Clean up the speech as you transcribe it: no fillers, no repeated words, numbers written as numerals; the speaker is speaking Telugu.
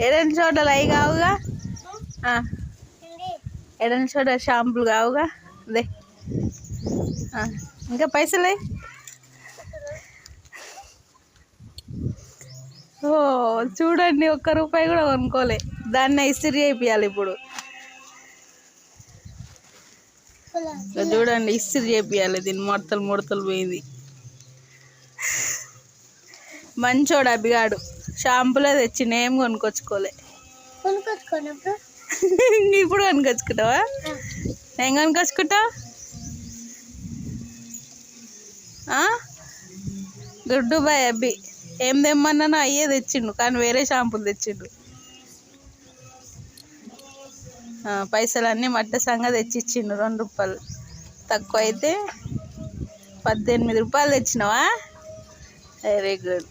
ఎడని చోటలు అవి కావుగా ఎడని చోట షాంపులు కావుగా అదే ఇంకా పైసలు ఓ చూడండి, ₹1 కూడా కొనుక్కోలే. దాన్ని ఇస్త్రీ చేయించాలి ఇప్పుడు. చూడండి, ఇస్త్రీ చేయించాలి. దీన్ని ముడతలు పోయింది. మంచోడు అబ్బిగాడు. షాంపులే తెచ్చిండు, ఏం కొనుక్కొచ్చుకోలే. ఇప్పుడు కొనుక్కొచ్చుకుంటావా? ఏం కొనుక్కొచ్చుకుంటావు? గుడ్డు బాయ్ అబ్బి. ఏం తెమ్మన్నానో అయ్యే తెచ్చిండు, కానీ వేరే షాంపులు తెచ్చిండు. పైసలు అన్నీ మట్టసంగా తెచ్చిచ్చిండు. ₹2 తక్కువ అయితే ₹18 తెచ్చినావా? Very good.